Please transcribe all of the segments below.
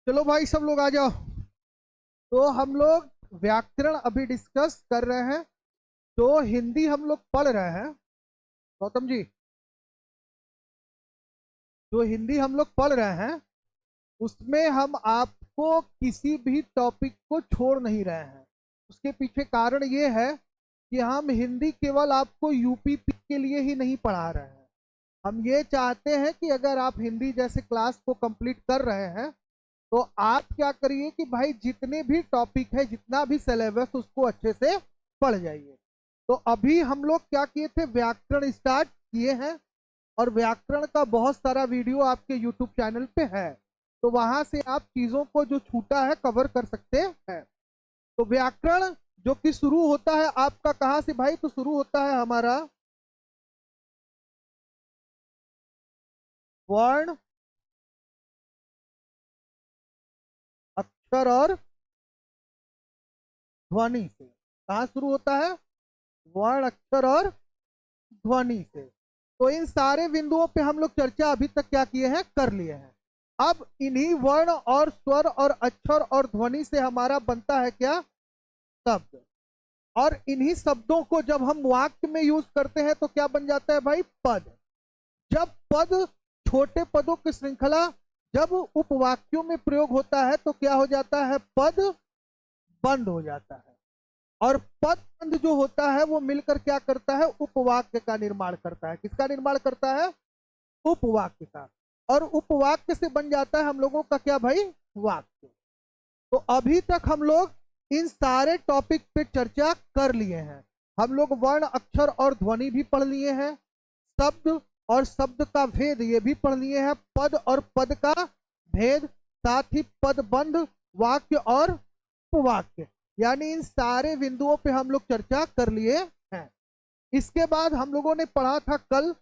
चलो भाई सब लोग आ जाओ। तो हम लोग व्याकरण अभी डिस्कस कर रहे हैं। तो हिंदी हम लोग पढ़ रहे हैं गौतम जी। जो हिंदी हम लोग पढ़ रहे हैं उसमें हम आपको किसी भी टॉपिक को छोड़ नहीं रहे हैं। उसके पीछे कारण ये है कि हम हिंदी केवल आपको यूपी के लिए ही नहीं पढ़ा रहे हैं। हम ये चाहते हैं कि अगर आप हिंदी जैसे क्लास को कंप्लीट कर रहे हैं तो आप क्या करिए कि भाई जितने भी टॉपिक है, जितना भी सिलेबस, उसको अच्छे से पढ़ जाइए। तो अभी हम लोग क्या किए थे, व्याकरण स्टार्ट किए हैं। और व्याकरण का बहुत सारा वीडियो आपके यूट्यूब चैनल पे है। तो वहां से आप चीजों को जो छूटा है कवर कर सकते हैं। तो व्याकरण जो कि शुरू होता है आपका कहाँ से भाई, तो शुरू होता है हमारा वर्ण, अक्षर और ध्वनि से। कहाँ शुरू होता है? वर्ण, अक्षर और ध्वनि से। तो इन सारे बिंदुओं पे हम लोग चर्चा अभी तक क्या किए हैं, कर लिए हैं। अब इन्हीं वर्ण और स्वर और अक्षर और ध्वनि से हमारा बनता है क्या, शब्द। और इन्हीं शब्दों को जब हम वाक्य में यूज करते हैं तो क्या बन जाता है भाई, पद। जब पद, छोटे पदों की श्रृंखला जब उपवाक्यों में प्रयोग होता है तो क्या हो जाता है, पद बंद हो जाता है। और पद बंद जो होता है वो मिलकर क्या करता है, उपवाक्य का निर्माण करता है। किसका निर्माण करता है? उपवाक्य का। और उपवाक्य से बन जाता है हम लोगों का क्या भाई, वाक्य। तो अभी तक हम लोग इन सारे टॉपिक पे चर्चा कर लिए हैं। हम लोग वर्ण, अक्षर और ध्वनि भी पढ़ लिए हैं। शब्द और शब्द का भेद ये भी पढ़ लिए हैं। पद और पद का भेद, साथ ही पद बंध, वाक्य और उपवाक्य, यानी इन सारे बिंदुओं पे हम लोग चर्चा कर लिए हैं। इसके बाद हम लोगों ने पढ़ा था कल,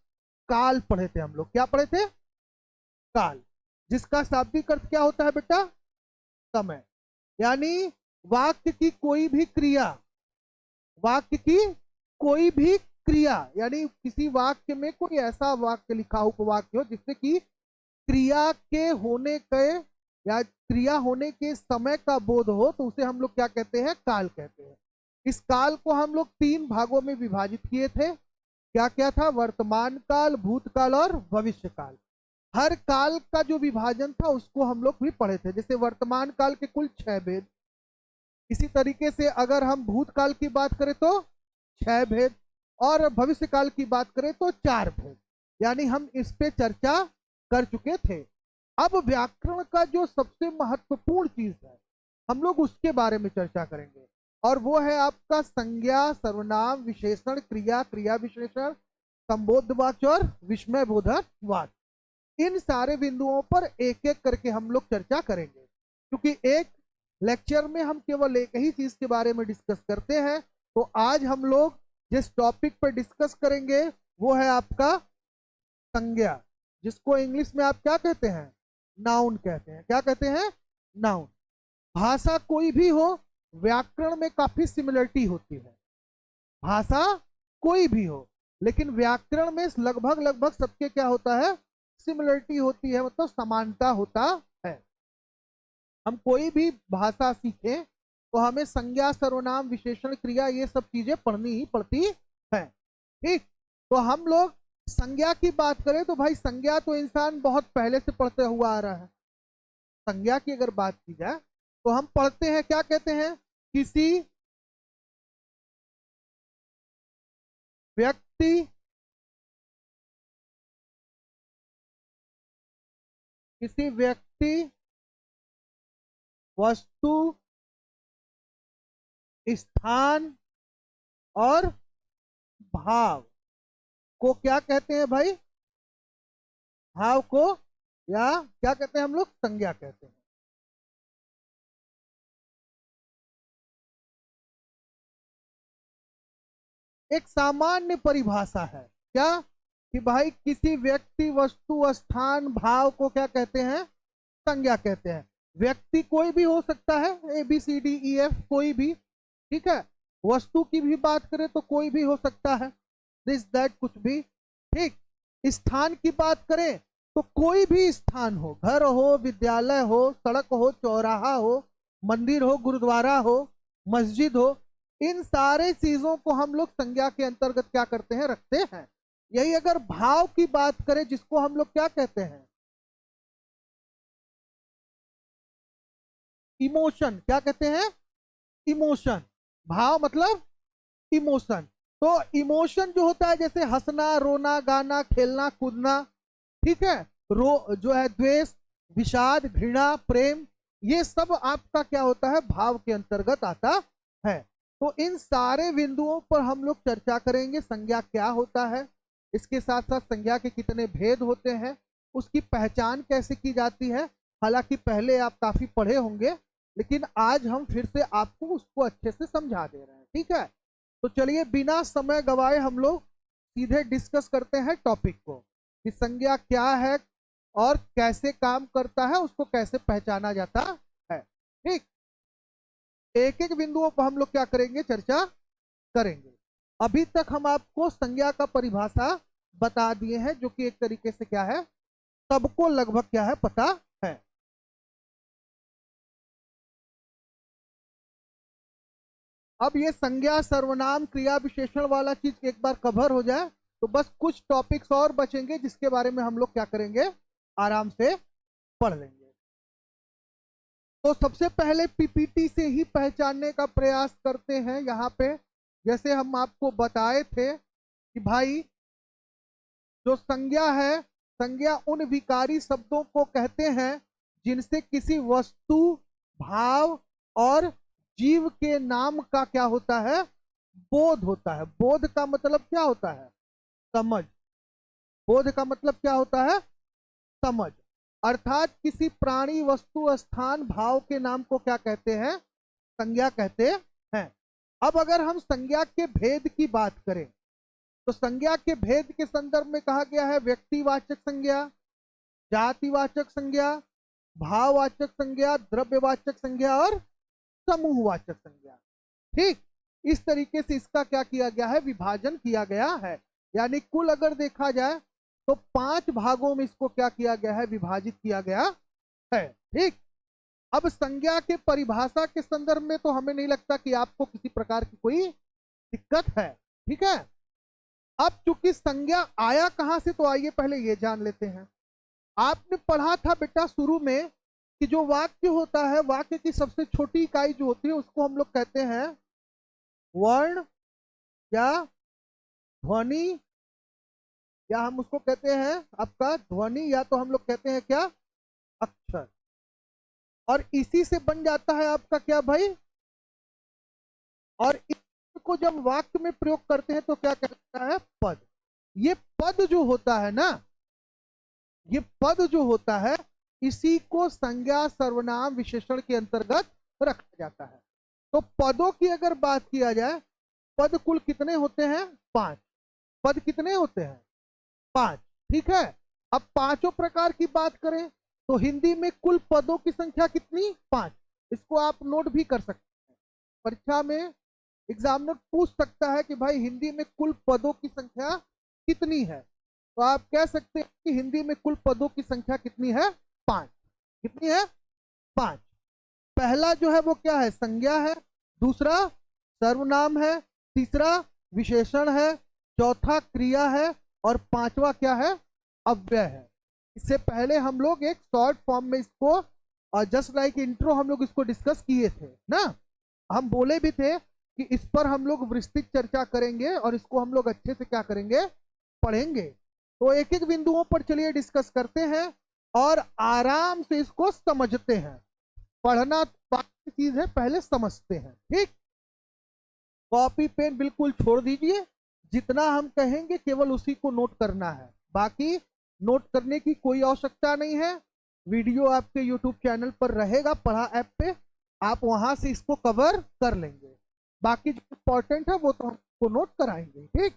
काल पढ़े थे हम लोग। क्या पढ़े थे? काल, जिसका शाब्दिक अर्थ क्या होता है बेटा, समय। यानी वाक्य की कोई भी क्रिया, वाक्य की कोई भी क्रिया, यानी किसी वाक्य में कोई ऐसा वाक्य लिखा हो, उपवाक्य हो, जिससे कि क्रिया के होने के या क्रिया होने के समय का बोध हो, तो उसे हम लोग क्या कहते हैं, काल कहते हैं। इस काल को हम लोग तीन भागों में विभाजित किए थे। क्या क्या था? वर्तमान काल, भूतकाल और भविष्य काल। हर काल का जो विभाजन था उसको हम लोग भी पढ़े थे। जैसे वर्तमान काल के कुल 6 भेद। इसी तरीके से अगर हम भूतकाल की बात करें तो 6 भेद, और भविष्य काल की बात करें तो 4 भेद। यानी हम इस पे चर्चा कर चुके थे। अब व्याकरण का जो सबसे महत्वपूर्ण चीज है हम लोग उसके बारे में चर्चा करेंगे। और वो है आपका संज्ञा, सर्वनाम, विशेषण, क्रिया, क्रिया विशेषण, संबोधवाच्य और विस्मय बोधक वाक्य। इन सारे बिंदुओं पर एक एक करके हम लोग चर्चा करेंगे, क्योंकि एक लेक्चर में हम केवल एक ही चीज के बारे में डिस्कस करते हैं। तो आज हम लोग जिस टॉपिक पर डिस्कस करेंगे वो है आपका संज्ञा, जिसको इंग्लिश में आप क्या कहते हैं, नाउन कहते हैं। क्या कहते हैं? नाउन। भाषा कोई भी हो, व्याकरण में काफी सिमिलरिटी होती है। भाषा कोई भी हो, लेकिन व्याकरण में लगभग लगभग सबके क्या होता है, सिमिलरिटी होती है, मतलब समानता होता है। हम कोई भी भाषा सीखें तो हमें संज्ञा, सर्वनाम, विशेषण, क्रिया, ये सब चीजें पढ़नी ही पड़ती है। ठीक। तो हम लोग संज्ञा की बात करें तो भाई संज्ञा तो इंसान बहुत पहले से पढ़ते हुआ आ रहा है। संज्ञा की अगर बात की जाए तो हम पढ़ते हैं, क्या कहते हैं, किसी व्यक्ति, किसी व्यक्ति, वस्तु, स्थान और भाव को क्या कहते हैं भाई, भाव को, या क्या कहते हैं हम लोग, संज्ञा कहते हैं। एक सामान्य परिभाषा है क्या, कि भाई किसी व्यक्ति, वस्तु, स्थान, भाव को क्या कहते हैं, संज्ञा कहते हैं। व्यक्ति कोई भी हो सकता है, ABCDEF, कोई भी। ठीक है। वस्तु की भी बात करें तो कोई भी हो सकता है, दिस दैट, कुछ भी। ठीक। स्थान की बात करें तो कोई भी स्थान हो, घर हो, विद्यालय हो, सड़क हो, चौराहा हो, मंदिर हो, गुरुद्वारा हो, मस्जिद हो, इन सारे चीजों को हम लोग संज्ञा के अंतर्गत क्या करते हैं, रखते हैं। यही अगर भाव की बात करें, जिसको हम लोग क्या कहते हैं, इमोशन, क्या कहते हैं, इमोशन। भाव मतलब इमोशन। तो इमोशन जो होता है, जैसे हंसना, रोना, गाना, खेलना, कूदना, ठीक है, रो जो है द्वेष, विषाद, घृणा, प्रेम, ये सब आपका क्या होता है, भाव के अंतर्गत आता है। तो इन सारे बिंदुओं पर हम लोग चर्चा करेंगे। संज्ञा क्या होता है, इसके साथ साथ संज्ञा के कितने भेद होते हैं, उसकी पहचान कैसे की जाती है। हालांकि पहले आप काफी पढ़े होंगे, लेकिन आज हम फिर से आपको उसको अच्छे से समझा दे रहे हैं, ठीक है। तो चलिए बिना समय गवाए हम लोग सीधे डिस्कस करते हैं टॉपिक को, कि संज्ञा क्या है और कैसे काम करता है, उसको कैसे पहचाना जाता है। ठीक, एक एक बिंदुओं पर हम लोग क्या करेंगे, चर्चा करेंगे। अभी तक हम आपको संज्ञा का परिभाषा बता दिए हैं, जो कि एक तरीके से क्या है, सबको लगभग क्या है, पता है। अब ये संज्ञा, सर्वनाम, क्रिया विशेषण वाला चीज एक बार कवर हो जाए, तो बस कुछ टॉपिक्स और बचेंगे, जिसके बारे में हम लोग क्या करेंगे, आराम से पढ़ लेंगे। तो सबसे पहले पीपीटी से ही पहचानने का प्रयास करते हैं। यहाँ पे जैसे हम आपको बताए थे कि भाई जो संज्ञा है, संज्ञा उन विकारी शब्दों को कहते हैं जिनसे किसी वस्तु, भाव और जीव के नाम का क्या होता है, बोध होता है। बोध का मतलब क्या होता है, समझ। बोध का मतलब क्या होता है, समझ। अर्थात किसी प्राणी, वस्तु, स्थान, भाव के नाम को क्या कहते हैं, संज्ञा कहते हैं। अब अगर हम संज्ञा के भेद की बात करें, तो संज्ञा के भेद के संदर्भ में कहा गया है व्यक्तिवाचक संज्ञा, जातिवाचक संज्ञा, भाववाचक संज्ञा, द्रव्यवाचक संज्ञा और समूहवाचक संज्ञा। ठीक, इस तरीके से इसका क्या किया गया है, विभाजन किया गया है। यानी कुल अगर देखा जाए तो 5 भागों में इसको क्या किया गया है, विभाजित किया गया है। ठीक, अब संज्ञा के परिभाषा के संदर्भ में तो हमें नहीं लगता कि आपको किसी प्रकार की कोई दिक्कत है। ठीक है, अब चूंकि संज्ञा आया कहां से, तो आइए पहले ये जान लेते हैं। आपने पढ़ा था बेटा शुरू में कि जो वाक्य होता है, वाक्य की सबसे छोटी इकाई जो होती है, उसको हम लोग कहते हैं वर्ण या ध्वनि, या हम उसको कहते हैं आपका ध्वनि, या तो हम लोग कहते हैं क्या, अक्षर। और इसी से बन जाता है आपका क्या भाई, और इसको जब वाक्य में प्रयोग करते हैं तो क्या कहता है, पद। ये पद जो होता है ना, ये पद जो होता है, इसी को संज्ञा, सर्वनाम, विशेषण के अंतर्गत रखा जाता है। तो पदों की अगर बात किया जाए, पद कुल कितने होते हैं, 5। पद कितने होते हैं, 5। ठीक है, अब पांचों प्रकार की बात करें तो हिंदी में कुल पदों की संख्या कितनी, 5। इसको आप नोट भी कर सकते हैं, परीक्षा में एग्जामिनर पूछ सकता है कि भाई हिंदी में कुल पदों की संख्या कितनी है, तो आप कह सकते हैं कि हिंदी में कुल पदों की संख्या कितनी है, 5। कितनी है, 5। पहला जो है वो क्या है, संज्ञा है। दूसरा सर्वनाम है। तीसरा विशेषण है। चौथा क्रिया है। और पांचवा क्या है, अव्यय है। इससे पहले हम लोग एक शॉर्ट फॉर्म में इसको, और जस्ट लाइक इंट्रो, हम लोग इसको डिस्कस किए थे ना। हम बोले भी थे कि इस पर हम लोग विस्तृत चर्चा करेंगे और इसको हम लोग अच्छे से क्या करेंगे, पढ़ेंगे। तो एक एक बिंदुओं पर चलिए डिस्कस करते हैं और आराम से इसको समझते हैं। पढ़ना बाकी चीज है, पहले समझते हैं। ठीक, कॉपी पेन बिल्कुल छोड़ दीजिए, जितना हम कहेंगे केवल उसी को नोट करना है, बाकी नोट करने की कोई आवश्यकता नहीं है। वीडियो आपके यूट्यूब चैनल पर रहेगा, पढ़ा ऐप पे, आप वहां से इसको कवर कर लेंगे। बाकी जो इंपॉर्टेंट है वो तो हमको नोट कराएंगे। ठीक,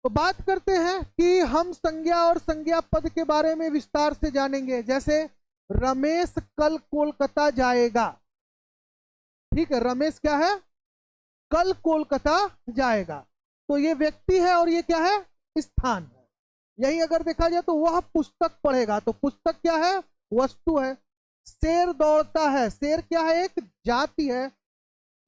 तो बात करते हैं कि हम संज्ञा और संज्ञा पद के बारे में विस्तार से जानेंगे। जैसे रमेश कल कोलकाता जाएगा। ठीक है, रमेश क्या है, कल कोलकाता जाएगा। तो ये व्यक्ति है और ये क्या है, स्थान है। यही अगर देखा जाए तो वह पुस्तक पढ़ेगा, तो पुस्तक क्या है? वस्तु है। शेर दौड़ता है, शेर क्या है? एक जाति है।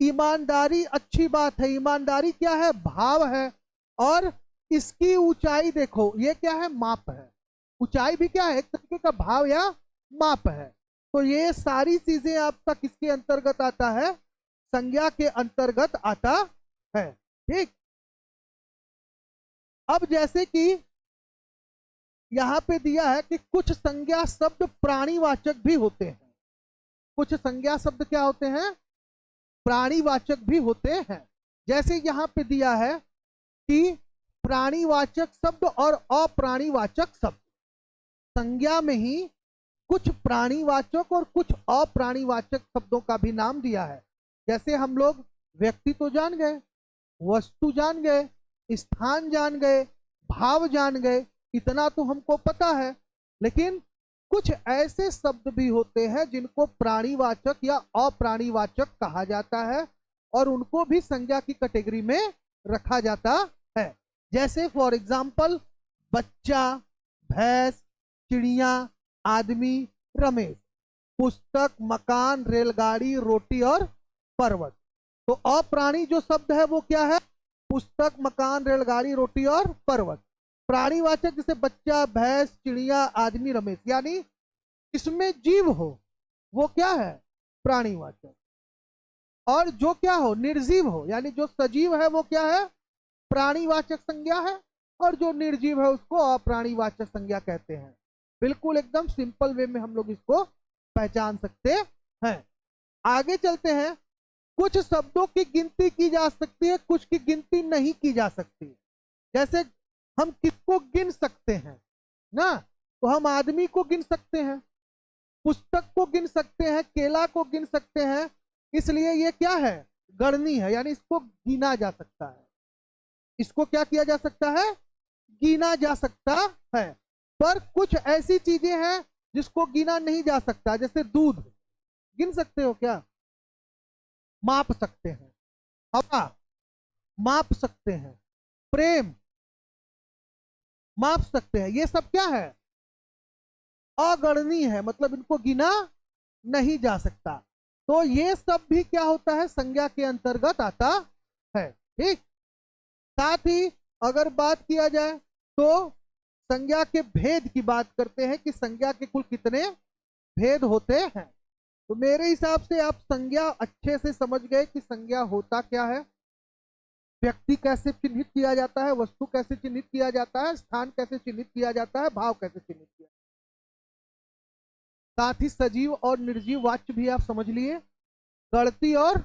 ईमानदारी अच्छी बात है, ईमानदारी क्या है? भाव है। और इसकी ऊंचाई देखो, ये क्या है? माप है। ऊंचाई भी क्या है? एक तरीके का भाव या माप है। तो ये सारी चीजें आपका किसके अंतर्गत आता है? संज्ञा के अंतर्गत आता है। ठीक। अब जैसे कि यहां पे दिया है कि कुछ संज्ञा शब्द प्राणीवाचक भी होते हैं। कुछ संज्ञा शब्द क्या होते हैं? प्राणीवाचक भी होते हैं। जैसे यहां पे दिया है कि प्राणीवाचक शब्द और अप्राणीवाचक शब्द। संज्ञा में ही कुछ प्राणीवाचक और कुछ अप्राणीवाचक शब्दों का भी नाम दिया है। जैसे हम लोग व्यक्ति तो जान गए, वस्तु जान गए, स्थान जान गए, भाव जान गए, इतना तो हमको पता है। लेकिन कुछ ऐसे शब्द भी होते हैं जिनको प्राणीवाचक या अप्राणीवाचक कहा जाता है और उनको भी संज्ञा की कैटेगरी में रखा जाता है। जैसे फॉर एग्जाम्पल बच्चा, भैंस, चिड़िया, आदमी, रमेश, पुस्तक, मकान, रेलगाड़ी, रोटी और पर्वत। तो अप्राणी जो शब्द है वो क्या है? पुस्तक, मकान, रेलगाड़ी, रोटी और पर्वत। प्राणीवाचक जैसे बच्चा, भैंस, चिड़िया, आदमी, रमेश, यानी इसमें जीव हो वो क्या है? प्राणीवाचक। और जो क्या हो? निर्जीव हो, यानी जो सजीव है वो क्या है? प्राणीवाचक संज्ञा है। और जो निर्जीव है उसको अप्राणीवाचक संज्ञा कहते हैं। बिल्कुल एकदम सिंपल वे में हम लोग इसको पहचान सकते हैं। आगे चलते हैं। कुछ शब्दों की गिनती की जा सकती है, कुछ की गिनती नहीं की जा सकती। जैसे हम किसको गिन सकते हैं ना? तो हम आदमी को गिन सकते हैं, पुस्तक को गिन सकते हैं, केला को गिन सकते हैं। इसलिए ये क्या है? गणनीय है, यानी इसको गिना जा सकता है। इसको क्या किया जा सकता है? गिना जा सकता है। पर कुछ ऐसी चीजें हैं जिसको गिना नहीं जा सकता। जैसे दूध गिन सकते हो क्या? माप सकते हैं। हवा माप सकते हैं। प्रेम माप सकते हैं। ये सब क्या है? अगणनीय है, मतलब इनको गिना नहीं जा सकता। तो ये सब भी क्या होता है? संज्ञा के अंतर्गत आता है। ठीक। साथ ही अगर बात किया जाए तो संज्ञा के भेद की बात करते हैं कि संज्ञा के कुल कितने भेद होते हैं। तो मेरे हिसाब से आप संज्ञा अच्छे से समझ गए कि संज्ञा होता क्या है, व्यक्ति कैसे चिन्हित किया जाता है, वस्तु कैसे चिन्हित किया जाता है, स्थान कैसे चिन्हित किया जाता है, भाव कैसे चिन्हित किया। साथ ही सजीव और निर्जीव वाच्य भी आप समझ लिए। गणती और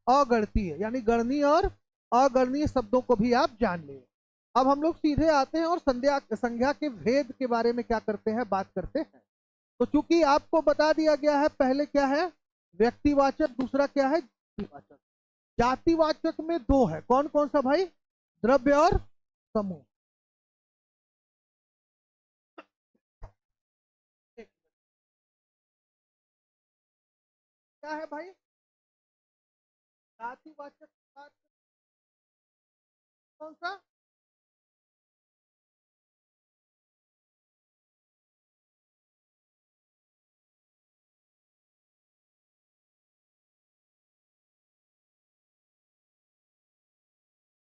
अगणतीय, यानी गणनीय और अगणनीय शब्दों को भी आप जान लिए। अब हम लोग सीधे आते हैं और संज्ञा के भेद के बारे में क्या करते हैं? बात करते हैं। तो चूंकि आपको बता दिया गया है, पहले क्या है? व्यक्तिवाचक, दूसरा क्या है? जातिवाचक। जातिवाचक में दो है, कौन कौन सा भाई? द्रव्य और समूह। क्या है भाई? जातिवाचक कौन सा?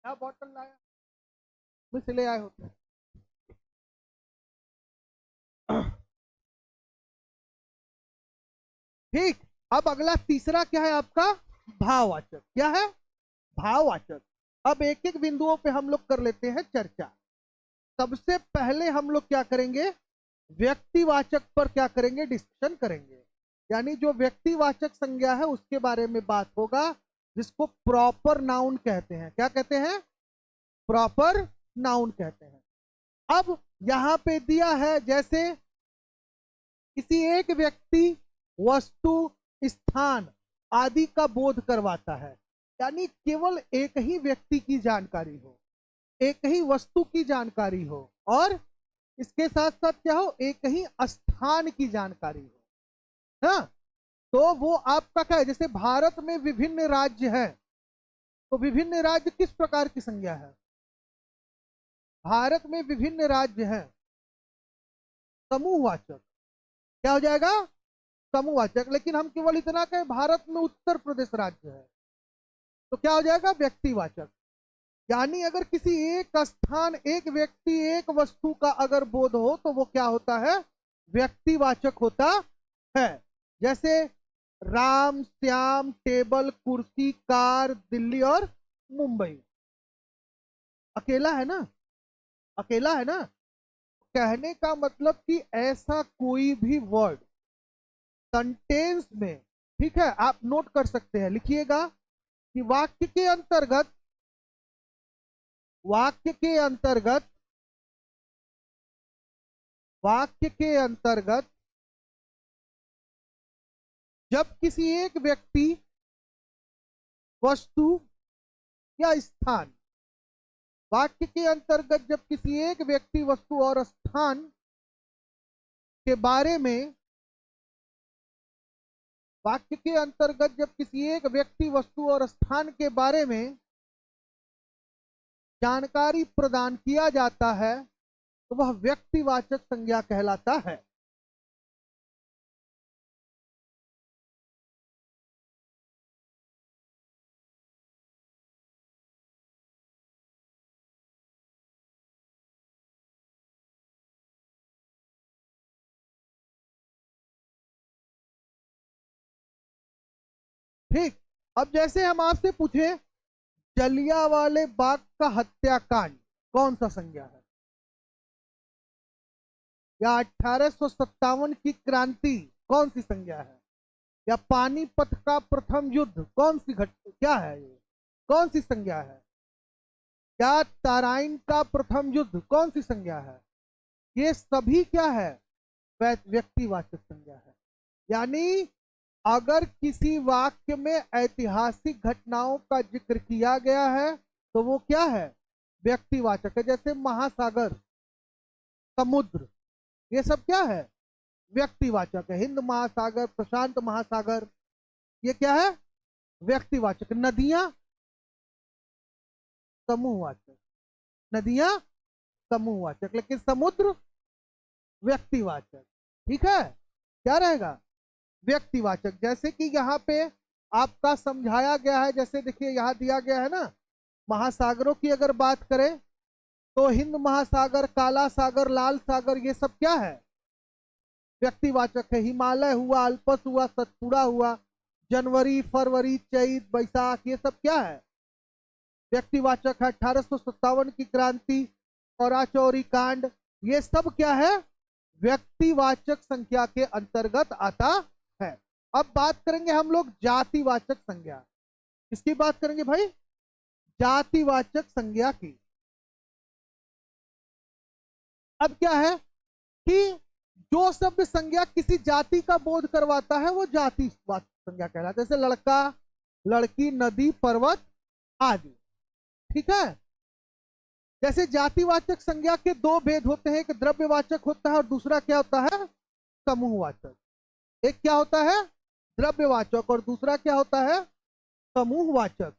क्या बॉटल लाया? मुझसे ले आए होते हैं। ठीक। अब अगला तीसरा क्या है आपका? भाववाचक। क्या है? भाववाचक। अब एक एक बिंदुओं पे हम लोग कर लेते हैं चर्चा। सबसे पहले हम लोग क्या करेंगे? व्यक्तिवाचक पर क्या करेंगे? डिस्कशन करेंगे। यानी जो व्यक्तिवाचक संज्ञा है उसके बारे में बात होगा, जिसको प्रॉपर नाउन कहते हैं। क्या कहते हैं? प्रॉपर नाउन कहते हैं। अब यहां पे दिया है, जैसे किसी एक व्यक्ति, वस्तु, स्थान आदि का बोध करवाता है, यानी केवल एक ही व्यक्ति की जानकारी हो, एक ही वस्तु की जानकारी हो, और इसके साथ साथ क्या हो? एक ही स्थान की जानकारी हो ना। तो वो आपका क्या है? जैसे भारत में विभिन्न राज्य हैं, तो विभिन्न राज्य किस प्रकार की संज्ञा है? भारत में विभिन्न राज्य हैं, समूहवाचक क्या हो जाएगा, समूहवाचक। लेकिन हम केवल इतना कहें भारत में उत्तर प्रदेश राज्य है, तो क्या हो जाएगा, व्यक्तिवाचक। यानी अगर किसी एक स्थान, एक व्यक्ति, एक वस्तु का अगर बोध हो तो वो क्या होता है, व्यक्तिवाचक होता है। जैसे राम, श्याम, टेबल, कुर्सी, कार, दिल्ली और मुंबई। अकेला है ना, अकेला है ना। कहने का मतलब कि ऐसा कोई भी वर्ड सेंटेंस में, ठीक है, आप नोट कर सकते हैं, लिखिएगा कि वाक्य के अंतर्गत, वाक्य के अंतर्गत, वाक्य के अंतर्गत जब किसी एक व्यक्ति, वस्तु या स्थान, वाक्य के अंतर्गत जब किसी एक व्यक्ति, वस्तु और स्थान के बारे में, वाक्य के अंतर्गत जब किसी एक व्यक्ति, वस्तु और स्थान के बारे में जानकारी प्रदान किया जाता है तो वह व्यक्तिवाचक संज्ञा कहलाता है। ठीक। अब जैसे हम आपसे पूछे जलियांवाले बाग का हत्याकांड कौन सा संज्ञा है, या 1857 की क्रांति कौन सी संज्ञा है, या पानीपत का प्रथम युद्ध कौन सी क्या है, ये कौन सी संज्ञा है, क्या तराइन का प्रथम युद्ध कौन सी संज्ञा है। ये सभी क्या है, व्यक्तिवाचक संज्ञा है। यानी अगर किसी वाक्य में ऐतिहासिक घटनाओं का जिक्र किया गया है तो वो क्या है, व्यक्तिवाचक है। जैसे महासागर, समुद्र, ये सब क्या है, व्यक्तिवाचक है। हिंद महासागर, प्रशांत महासागर, ये क्या है, व्यक्तिवाचक। नदियां, समूहवाचक, नदियां समूहवाचक, लेकिन समुद्र व्यक्तिवाचक। ठीक है, क्या रहेगा, व्यक्तिवाचक। जैसे कि यहाँ पे आपका समझाया गया है, जैसे देखिए यहाँ दिया गया है ना, महासागरों की अगर बात करें तो हिंद महासागर, काला सागर, लाल सागर, ये सब क्या है, व्यक्तिवाचक है। हिमालय हुआ, अल्पस हुआ, सतपुड़ा हुआ, जनवरी, फरवरी, चैत, बैसाख, ये सब क्या है, व्यक्तिवाचक है। 1857 की क्रांति और आचौरी कांड, ये सब क्या है, व्यक्तिवाचक संख्या के अंतर्गत आता है। अब बात करेंगे हम लोग जातिवाचक संज्ञा। किसकी बात करेंगे भाई, जातिवाचक संज्ञा की। अब क्या है कि जो शब्द संज्ञा किसी जाति का बोध करवाता है वो जातिवाचक संज्ञा कहलाता है। जैसे लड़का, लड़की, नदी, पर्वत आदि। ठीक है। जैसे जातिवाचक संज्ञा के दो भेद होते हैं, एक द्रव्यवाचक होता है और दूसरा क्या होता है, समूहवाचक। एक क्या होता है, द्रव्यवाचक, और दूसरा क्या होता है, समूहवाचक।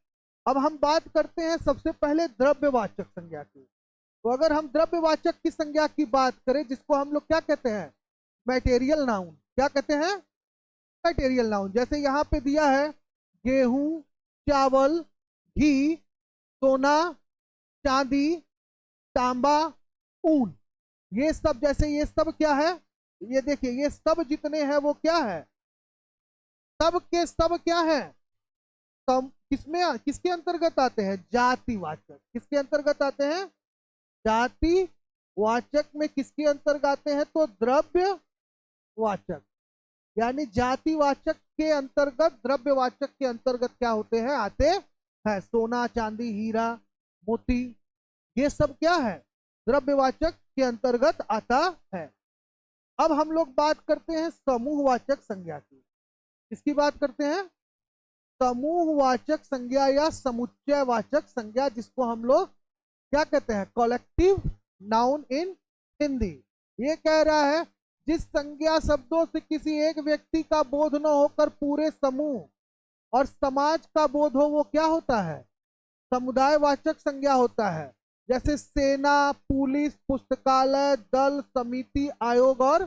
अब हम बात करते हैं सबसे पहले द्रव्यवाचक संज्ञा की। तो अगर हम द्रव्यवाचक की संज्ञा की बात करें, जिसको हम लोग क्या कहते हैं, मैटेरियल नाउन। क्या कहते हैं, मैटेरियल नाउन। जैसे यहाँ पे दिया है गेहूं, चावल, घी, सोना, चांदी, तांबा, ऊन, ये सब, जैसे ये सब क्या है, ये देखिए ये सब जितने हैं वो क्या है, सब के सब क्या है, सब किसमें, किसके अंतर्गत आते हैं, जातिवाचक। किसके अंतर्गत आते हैं, जातिवाचक में किसके अंतर्गत आते हैं, तो द्रव्यवाचक। यानी जातिवाचक के अंतर्गत द्रव्यवाचक के अंतर्गत क्या होते हैं, आते हैं। सोना, चांदी, हीरा, मोती, ये सब क्या है, द्रव्यवाचक के अंतर्गत आता है। अब हम लोग बात करते हैं समूहवाचक संज्ञा की। किसकी बात करते हैं, समूहवाचक संज्ञा या समुच्चयवाचक संज्ञा, जिसको हम लोग क्या कहते हैं, कलेक्टिव नाउन इन हिंदी। ये कह रहा है जिस संज्ञा शब्दों से किसी एक व्यक्ति का बोध न होकर पूरे समूह और समाज का बोध हो, वो क्या होता है, समुदायवाचक संज्ञा होता है। जैसे सेना, पुलिस, पुस्तकालय, दल, समिति, आयोग और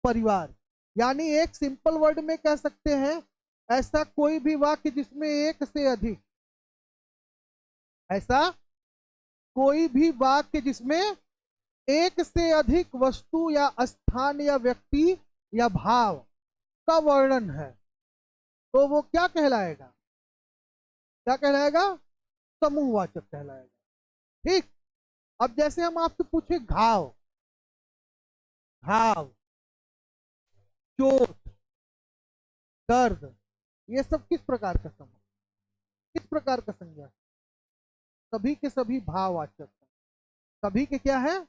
परिवार। यानी एक सिंपल वर्ड में कह सकते हैं, ऐसा कोई भी वाक्य जिसमें एक से अधिक, ऐसा कोई भी वाक्य जिसमें एक से अधिक वस्तु या स्थान या व्यक्ति या भाव का वर्णन है, तो वो क्या कहलाएगा? क्या कहलाएगा? समूहवाचक कहलाएगा। ठीक। अब जैसे हम आपसे पूछे घाव, घाव, चोट, दर्द, ये सब किस प्रकार का समूह, किस प्रकार का संज्ञा? सभी के सभी भाववाचक है। सभी के क्या है?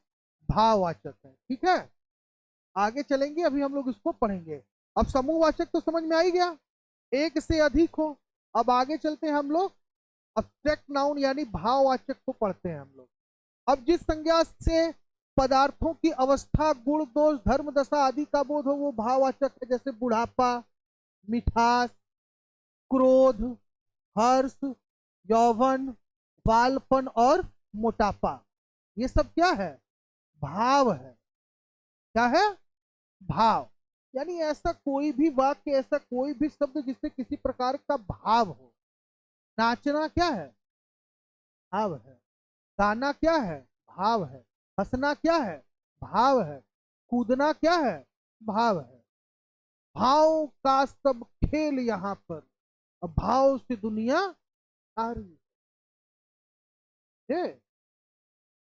भाववाचक है। ठीक है, आगे चलेंगे, अभी हम लोग इसको पढ़ेंगे। अब समूहवाचक तो समझ में आ ही गया, एक से अधिक हो। अब आगे चलते हैं हम लोग अब्स्ट्रैक्ट नाउन यानी भाववाचक को पढ़ते हैं हम लोग। अब जिस संज्ञा से पदार्थों की अवस्था, गुण, दोष, धर्म, दशा आदि का बोध हो वो भाववाचक है। जैसे बुढ़ापा, मिठास, क्रोध, हर्ष, यौवन, बालपन और मोटापा, ये सब क्या है? भाव है। क्या है? भाव। यानी ऐसा कोई भी वाक्य, ऐसा कोई भी शब्द जिससे किसी प्रकार का भाव हो। नाचना क्या है? भाव है। गाना क्या है? भाव है। हंसना क्या है? भाव है। कूदना क्या है? भाव है। भाव का सब खेल यहाँ पर, भाव से दुनिया आ रही है।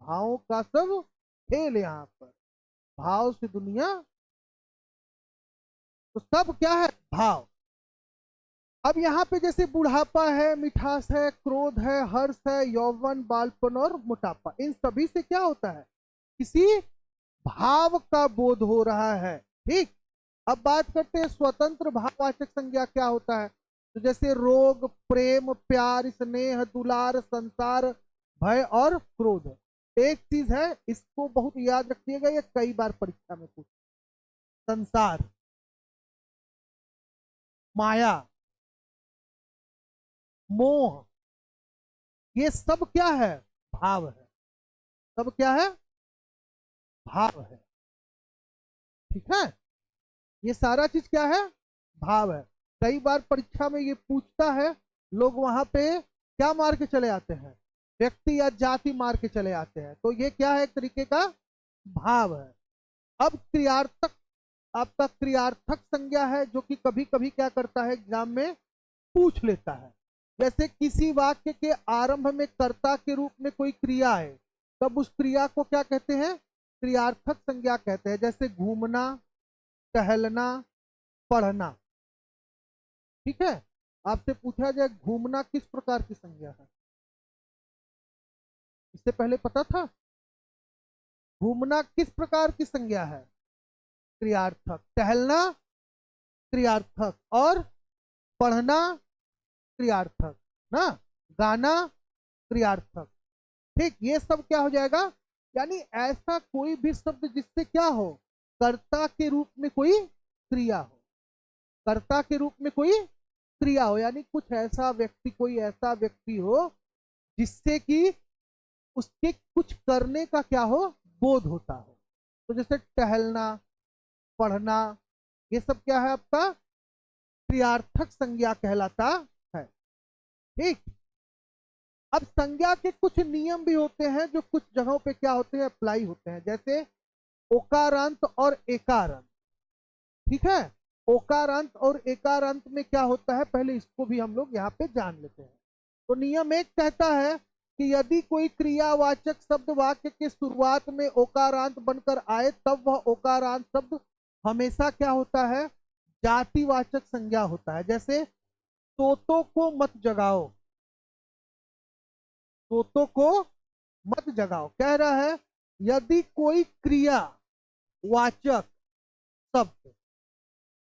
भाव का सब खेल यहाँ पर, भाव से दुनिया, तो सब क्या है? भाव। अब यहाँ पे जैसे बुढ़ापा है, मिठास है, क्रोध है, हर्ष है, यौवन, बालपन और मोटापा, इन सभी से क्या होता है? किसी भाव का बोध हो रहा है। ठीक। अब बात करते हैं स्वतंत्र भाववाचक संज्ञा क्या होता है। तो जैसे रोग, प्रेम, प्यार, स्नेह, दुलार, संसार, भय और क्रोध। एक चीज है, इसको बहुत याद रखिएगा, ये कई बार परीक्षा में पूछा। संसार, माया, मोह, ये सब क्या है? भाव है। सब क्या है? भाव है। ठीक है, ये सारा चीज क्या है? भाव है। कई बार परीक्षा में ये पूछता है, लोग वहां पे क्या मार के चले आते हैं? व्यक्ति या जाति मार के चले आते हैं। तो ये क्या है? एक तरीके का भाव है। अब क्रियार्थक, आपका क्रियार्थक संज्ञा है, जो कि कभी कभी क्या करता है, एग्जाम में पूछ लेता है। जैसे किसी वाक्य के आरंभ में कर्ता के रूप में कोई क्रिया है, तब उस क्रिया को क्या कहते हैं? क्रियार्थक संज्ञा कहते हैं। जैसे घूमना, टहलना, पढ़ना। ठीक है, आपसे पूछा जाए घूमना किस प्रकार की संज्ञा है, इससे पहले पता था? घूमना किस प्रकार की संज्ञा है? क्रियार्थक। टहलना क्रियार्थक, और पढ़ना क्रियार्थक ना, गाना क्रियार्थक। ठीक, ये सब क्या हो जाएगा? यानी ऐसा कोई भी शब्द जिससे क्या हो, कर्ता के रूप में कोई क्रिया हो, कर्ता के रूप में कोई क्रिया हो, यानी कुछ ऐसा व्यक्ति, कोई ऐसा व्यक्ति हो जिससे कि उसके कुछ करने का क्या हो, बोध होता हो। तो जैसे टहलना, पढ़ना, ये सब क्या है? आपका क्रियार्थक संज्ञा कहलाता है। ठीक। अब संज्ञा के कुछ नियम भी होते हैं जो कुछ जगहों पे क्या होते हैं, अप्लाई होते हैं। जैसे ओकारांत और एकारांत। ठीक है, ओकारांत और एकारांत में क्या होता है, पहले इसको भी हम लोग यहाँ पे जान लेते हैं। तो नियम एक कहता है कि यदि कोई क्रियावाचक शब्द वाक्य के शुरुआत में ओकारांत बनकर आए, तब वह ओकारांत शब्द हमेशा क्या होता है? जातिवाचक संज्ञा होता है। जैसे तोतों को मत जगाओ, तोतों को मत जगाओ कह रहा है, यदि कोई क्रिया वाचक शब्द,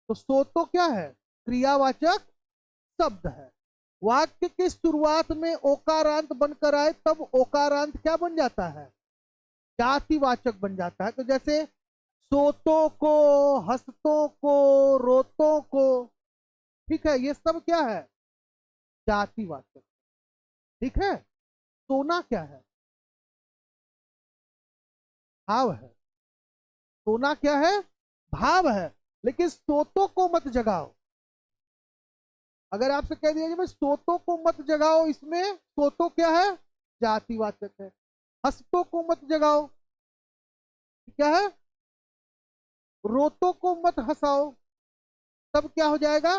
तो सो तो क्या है? क्रियावाचक शब्द है। वाक्य की शुरुआत में ओकारांत बनकर आए, तब ओकारांत क्या बन जाता है? जातिवाचक बन जाता है। तो जैसे सोतों को, हंसतों को, रोतों को। ठीक है, ये सब क्या है? जातिवाचक। ठीक है, सोना क्या है? भाव है। सोना क्या है? भाव है। लेकिन सोतों को मत जगाओ। अगर आपसे कह दिया जाए सोतों को मत जगाओ, इसमें सोतों क्या है? जातिवाचक है। हंसतों को मत जगाओ, क्या है? रोतों को मत हंसाओ, तब क्या हो जाएगा?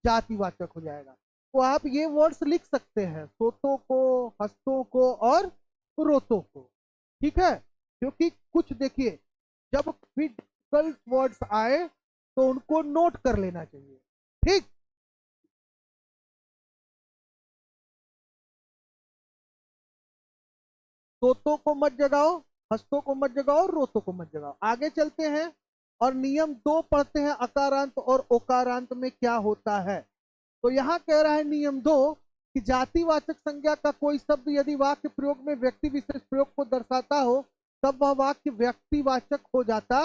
जातिवाचक हो जाएगा। तो आप ये वर्ड्स लिख सकते हैं, सोतों को, हंसतों को और रोतों को। ठीक है, क्योंकि कुछ देखिए, जब भी डिफिकल्ट वर्ड्स आए तो उनको नोट कर लेना चाहिए। ठीक, तोतों को मत जगाओ, हंसतों को मत जगाओ, रोतों को मत जगाओ। आगे चलते हैं और नियम 2 पढ़ते हैं, अकारांत और ओकारांत में क्या होता है। तो यहां कह रहा है नियम 2 कि जातिवाचक संज्ञा का कोई शब्द यदि वाक्य प्रयोग में व्यक्ति विशेष प्रयोग को दर्शाता हो तब वह वाक्य व्यक्तिवाचक हो जाता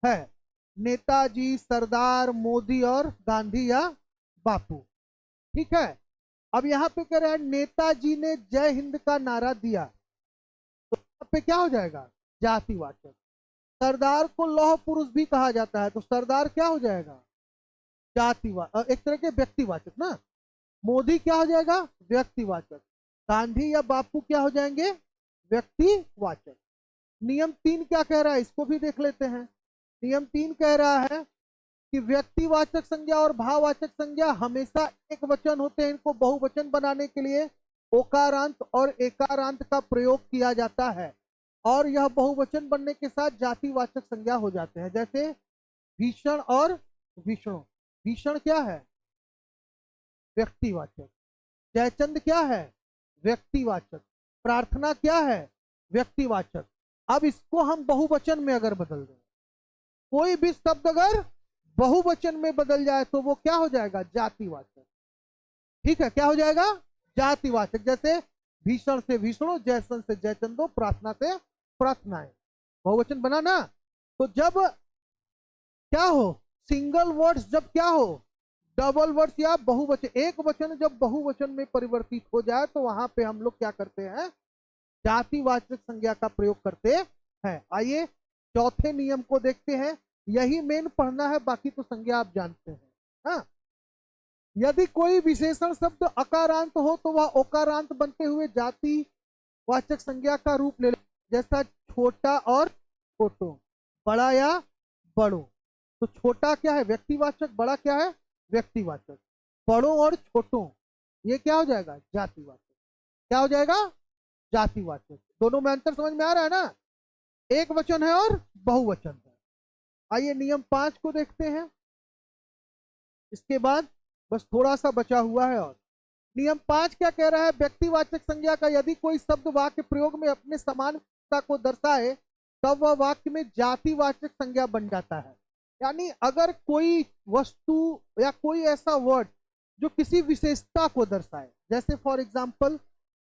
है। नेताजी, सरदार, मोदी और गांधी या बापू। ठीक है, अब यहां पे कह रहा है नेताजी ने जय हिंद का नारा दिया, तो यहाँ पे क्या हो जाएगा? जातिवाचक। सरदार को लौह पुरुष भी कहा जाता है, तो सरदार क्या हो जाएगा? जातिवाचक, एक तरह के व्यक्तिवाचक ना। मोदी क्या हो जाएगा? व्यक्तिवाचक। गांधी या बापू क्या हो जाएंगे? व्यक्तिवाचक। नियम 3 क्या कह रहा है, इसको भी देख लेते हैं। नियम 3 कह रहा है कि व्यक्तिवाचक संज्ञा और भाववाचक संज्ञा हमेशा एक वचन होते हैं, इनको बहुवचन बनाने के लिए ओकारांत और एकारांत का प्रयोग किया जाता है और यह बहुवचन बनने के साथ जातिवाचक संज्ञा हो जाते हैं। जैसे भीषण और विष्णु। भीषण क्या है? व्यक्तिवाचक। जयचंद क्या है? व्यक्तिवाचक। प्रार्थना क्या है? व्यक्तिवाचक। अब इसको हम बहुवचन में अगर बदल दें, कोई भी शब्द अगर बहुवचन में बदल जाए तो वो क्या हो जाएगा? जातिवाचक। ठीक है, क्या हो जाएगा? जातिवाचक। जैसे भीषण से विष्णु, जयचंद से जयचंदो, प्रार्थना से प्रार्थनाएं। बहुवचन बना ना। तो जब क्या हो? सिंगल वर्ड्स जब क्या हो? डबल वर्ड्स या बहुवचन, एक वचन जब बहुवचन में परिवर्तित हो जाए तो वहां पे हम लोग क्या करते हैं? जातिवाचक संज्ञा का प्रयोग करते हैं। आइए चौथे नियम को देखते हैं, यही मेन पढ़ना है, बाकी तो संज्ञा आप जानते हैं। हाँ, यदि कोई विशेषण शब्द अकारांत हो तो वह ओकारांत बनते हुए जातिवाचक संज्ञा का रूप ले ले, जैसा छोटा और छोटो, बड़ा या बड़ो। तो छोटा क्या है? व्यक्तिवाचक। बड़ा क्या है? व्यक्तिवाचक। बड़ों और छोटों, ये क्या हो जाएगा? जातिवाचक। क्या हो जाएगा? जातिवाचक। दोनों में अंतर समझ में आ रहा है ना? एक वचन है और बहुवचन है। आइए नियम 5 को देखते हैं, इसके बाद बस थोड़ा सा बचा हुआ है। और नियम 5 क्या कह रहा है? व्यक्तिवाचक संज्ञा का यदि कोई शब्द वाक्य प्रयोग में अपने समानता को दर्शाए तब वह वाक्य में जातिवाचक संज्ञा बन जाता है। यानी अगर कोई वस्तु या कोई ऐसा वर्ड जो किसी विशेषता को दर्शाए, जैसे फॉर एग्जांपल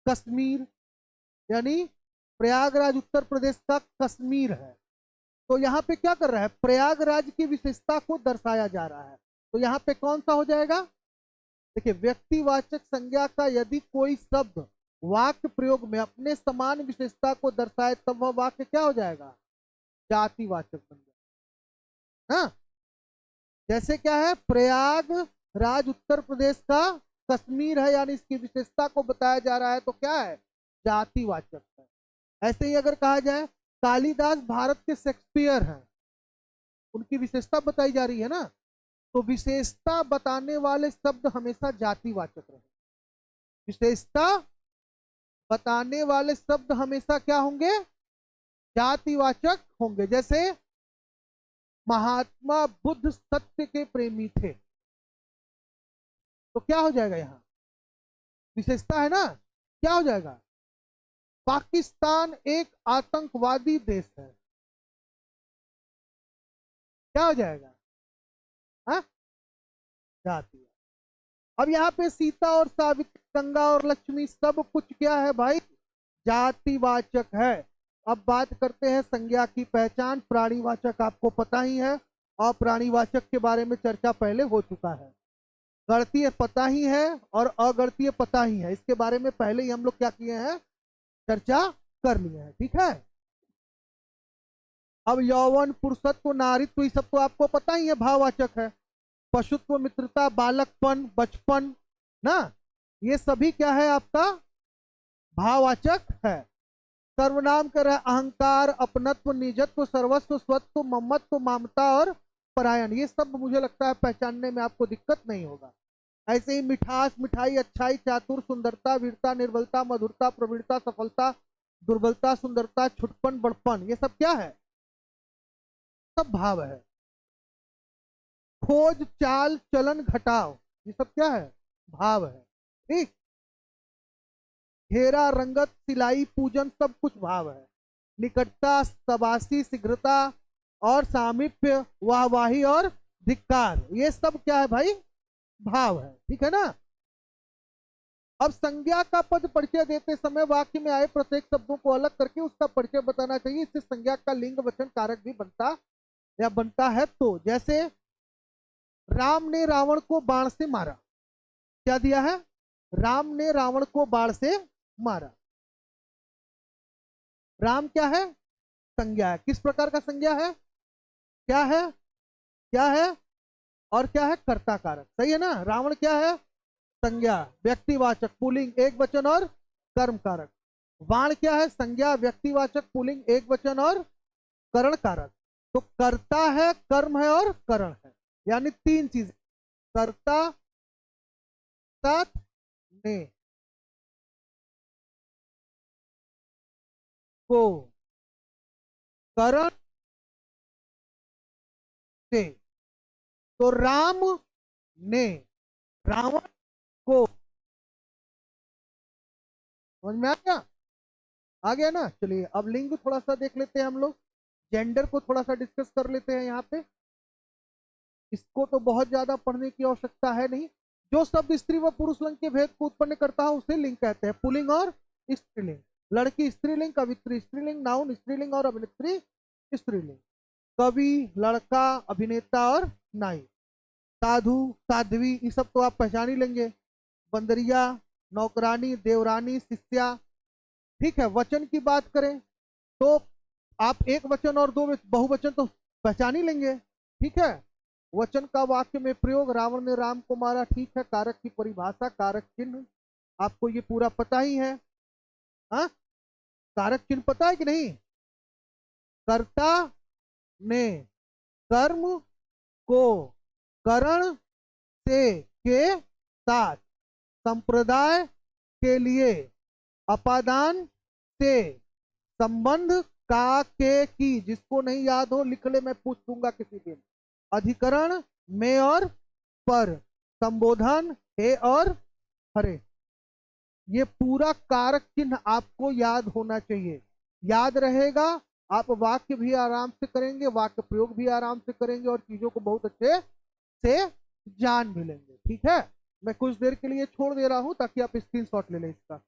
कश्मीर, यानी प्रयागराज उत्तर प्रदेश का कश्मीर है, तो यहाँ पे क्या कर रहा है? प्रयागराज की विशेषता को दर्शाया जा रहा है, तो यहाँ पे कौन सा हो जाएगा? देखिए, व्यक्तिवाचक संज्ञा का यदि कोई शब्द वाक्य प्रयोग में अपने समान विशेषता को दर्शाए तब वह वाक्य क्या हो जाएगा? जातिवाचक बन जाएगा। हाँ, जैसे क्या है? प्रयागराज उत्तर प्रदेश का कश्मीर है, यानी इसकी विशेषता को बताया जा रहा है, तो क्या है? जातिवाचक है। ऐसे ही अगर कहा जाए कालिदास भारत के शेक्सपियर हैं, उनकी विशेषता बताई जा रही है ना, तो विशेषता बताने वाले शब्द हमेशा जातिवाचक रहे। विशेषता बताने वाले शब्द हमेशा क्या होंगे? जातिवाचक होंगे। जैसे महात्मा बुद्ध सत्य के प्रेमी थे, तो क्या हो जाएगा? यहां विशेषता है ना, क्या हो जाएगा? पाकिस्तान एक आतंकवादी देश है, क्या हो जाएगा? हाँ, जाति। अब यहाँ पे सीता और सावित्री, गंगा और लक्ष्मी, सब कुछ क्या है भाई? जातिवाचक है। अब बात करते हैं संज्ञा की पहचान। प्राणीवाचक आपको पता ही है, और प्राणीवाचक के बारे में चर्चा पहले हो चुका है। गणतीय पता ही है और अगणतीय पता ही है, इसके बारे में पहले ही हम लोग क्या किए हैं? चर्चा कर लिए हैं। ठीक है, अब यौवन, पुरुषत्व, नारीत्व, ये सब तो आपको पता ही है, भाववाचक है। पशुत्व, मित्रता, बालकपन, बचपन ना, ये सभी क्या है आपका भाववाचक है। सर्वनाम कर रहा है अहंकार, अपनत्व, निजत्व, सर्वस्व, स्वत्व, ममत्व, ममता और परायण। ये सब मुझे लगता है पहचानने में आपको दिक्कत नहीं होगा। ऐसे ही मिठास, मिठाई, अच्छाई, चातुर, सुंदरता, वीरता, निर्बलता, मधुरता, प्रवीणता, सफलता, दुर्बलता, सुंदरता, छुटपन, बड़पन, ये सब क्या है, सब भाव है। खोज, चाल, चलन, घटाव, ये सब क्या है, भाव है। ठीक। घेरा, रंगत, सिलाई, पूजन, सब कुछ भाव है। निकटता, सबासी, शीघ्रता और सामीप्य, वाहवाही और धिक्कार, ये सब क्या है भाई, भाव है। ठीक है ना। अब संज्ञा का पद परिचय देते समय वाक्य में आए प्रत्येक शब्दों को अलग करके उसका परिचय बताना चाहिए। इससे संज्ञा का लिंग वचन कारक भी बनता या बनता है। तो जैसे राम ने रावण को बाण से मारा, क्या दिया है, राम ने रावण को बाण से मारा। राम क्या है, संज्ञा है। किस प्रकार का संज्ञा है, क्या है, क्या है और क्या है, कर्ता कारक। सही है ना। रावण क्या है, संज्ञा, व्यक्तिवाचक, पुल्लिंग, एक वचन और कर्म कारक। बाण क्या है, संज्ञा, व्यक्तिवाचक, पुल्लिंग, एक वचन और करण कारक। तो कर्ता है, कर्म है और करण है, यानी तीन चीज। कर्ता, साथ, ने, को, करण, से। तो राम ने रावण को, समझ में आ गया, आ गया ना। चलिए अब लिंग थोड़ा सा देख लेते हैं हम लोग, जेंडर को थोड़ा सा डिस्कस कर लेते हैं यहाँ पे। इसको तो बहुत ज्यादा पढ़ने की आवश्यकता है नहीं। जो शब्द स्त्री व पुरुष लिंग के भेद को उत्पन्न करता है उसे लिंग कहते हैं, पुल्लिंग और स्त्रीलिंग। लड़की स्त्रीलिंग, कवित्री स्त्रीलिंग, नाउन स्त्रीलिंग और अभिनेत्री स्त्रीलिंग। कवि, लड़का, अभिनेता और नाई। साधु, साध्वी, ये सब तो आप पहचान ही लेंगे। बंदरिया, नौकरानी, देवरानी, शिष्या। ठीक है। वचन की बात करें तो आप एक वचन और दो बहुवचन तो पहचान ही लेंगे। ठीक है। वचन का वाक्य में प्रयोग, रावण ने राम को मारा। ठीक है। कारक की परिभाषा, कारक चिन्ह आपको ये पूरा पता ही है। हाँ, कारक चिन्ह पता है कि नहीं। कर्ता ने कर्म को करण से के साथ, संप्रदाय के लिए, अपादान से, संबंध का, के, की, जिसको नहीं याद हो लिख ले, मैं पूछ दूंगा किसी दिन। अधिकरण, में और पर, संबोधन, हे और हरे। ये पूरा कारक चिन्ह आपको याद होना चाहिए। याद रहेगा, आप वाक्य भी आराम से करेंगे, वाक्य प्रयोग भी आराम से करेंगे और चीजों को बहुत अच्छे से जान भी लेंगे। ठीक है। मैं कुछ देर के लिए छोड़ दे रहा हूं ताकि आप स्क्रीनशॉट ले लें इसका।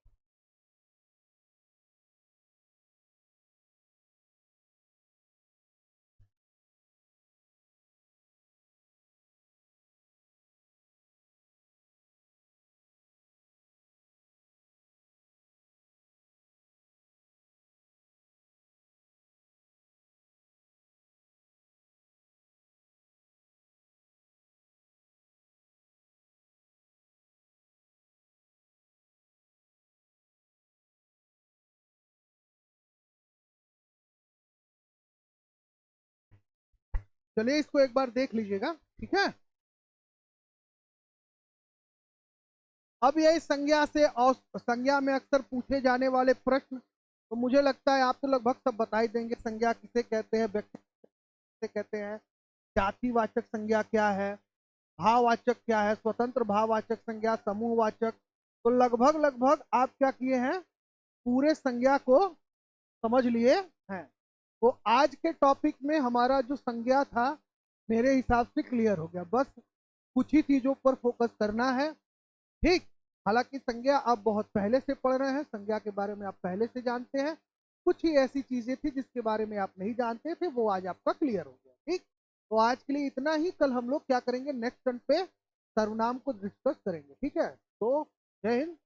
चलिए इसको एक बार देख लीजिएगा। ठीक है। अब यही संज्ञा से और संज्ञा में अक्सर पूछे जाने वाले प्रश्न, तो मुझे लगता है आप तो लगभग सब बता ही देंगे। संज्ञा किसे कहते हैं, व्यक्ति किसे कहते हैं, जातिवाचक संज्ञा क्या है, भाववाचक क्या है, स्वतंत्र भाववाचक संज्ञा, समूहवाचक। तो लगभग लगभग आप क्या किए हैं, पूरे संज्ञा को समझ लिए हैं। तो आज के टॉपिक में हमारा जो संज्ञा था मेरे हिसाब से क्लियर हो गया। बस कुछ ही चीजों पर फोकस करना है। ठीक। हालांकि संज्ञा आप बहुत पहले से पढ़ रहे हैं, संज्ञा के बारे में आप पहले से जानते हैं। कुछ ही ऐसी चीजें थी जिसके बारे में आप नहीं जानते थे, वो आज आपका क्लियर हो गया। ठीक। तो आज के लिए इतना ही। कल हम लोग क्या करेंगे, नेक्स्ट टर्न पे सर्वनाम को डिस्कस करेंगे। ठीक है। तो जय हिंद।